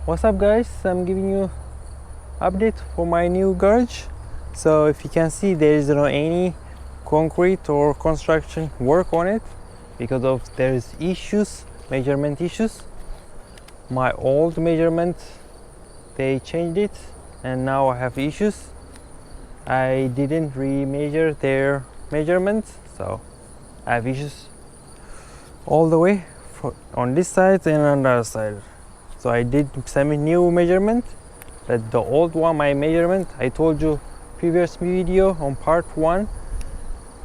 What's up guys, I'm giving you update for my new garage. So if you can see, there is no any concrete or construction work on it because of there's issues, measurement issues. My old measurement, they changed it and now I have issues. I didn't re-measure their measurements, so I have issues all the way on this side and on the other side. So I did some new measurement, but the old one, my measurement, I told you previous video on part 1,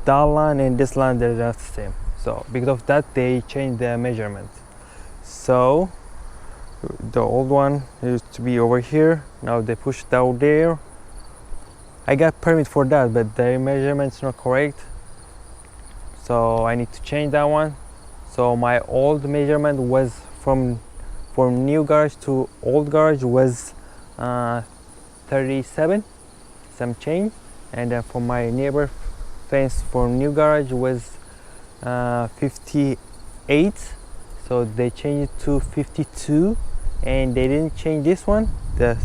that line and this line, they're not the same. So because of that, they changed the measurement. So the old one used to be over here, now they pushed down there. I got permit for that, but the measurement's not correct, so I need to change that one. So my old measurement was from new garage to old garage was 37 some change, and then for my neighbor fence for new garage was 58, so they changed it to 52, and they didn't change this one, the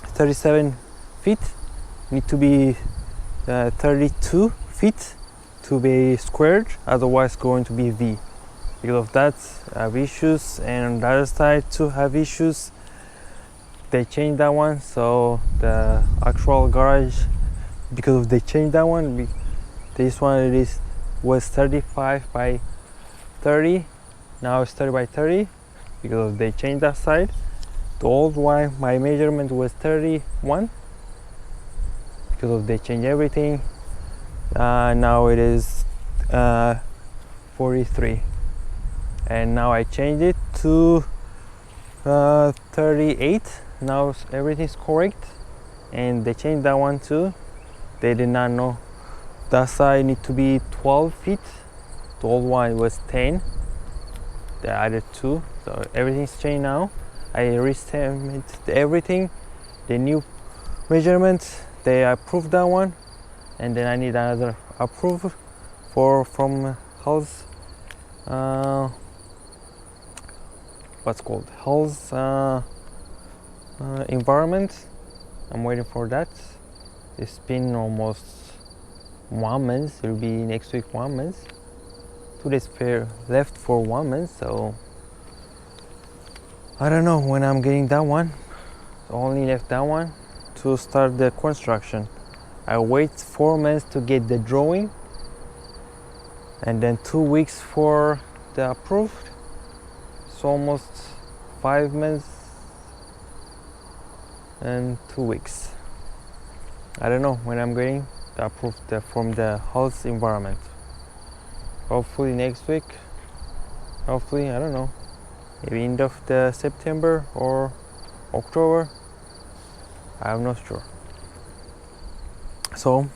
37 feet need to be 32 feet to be squared, otherwise going to be V. Because of that, I have issues, and on the other side too have issues. They changed that one, so the actual garage, because of they changed that one, this one was 35 by 30, now it's 30 by 30 because they changed that side. The old one, my measurement was 31 because of they changed everything. Now it is 43, and now I changed it to 38. Now everything's correct, and they changed that one too. They did not know that side need to be 12 feet. The old one was 10, they added 2, so everything's changed now. I re-estimated everything, the new measurements, they approved that one, and then I need another approval from house what's called house environment. I'm waiting for that. It's been almost 1 month. It will be next week 1 month. 2 days left for 1 month, so I don't know when I'm getting that one. Only left that one to start the construction. I wait 4 months to get the drawing, and then 2 weeks for the approved. It's almost 5 months and 2 weeks. I don't know when I'm getting the approved from the house environment. Hopefully next week. Hopefully, I don't know, maybe end of the September or October. I'm not sure. So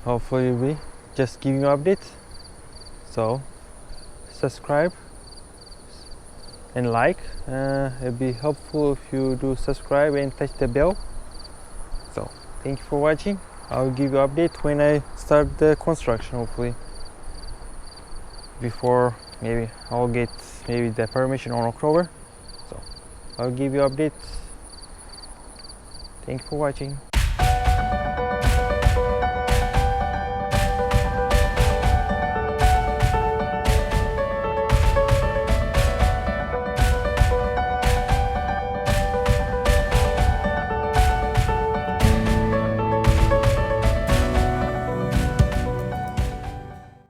hopefully we just give you update. So subscribe and like. It'd be helpful if you do subscribe and touch the bell. So thank you for watching. I'll give you update when I start the construction, hopefully before, maybe I'll get maybe the permission on October. So I'll give you updates. Thank you for watching.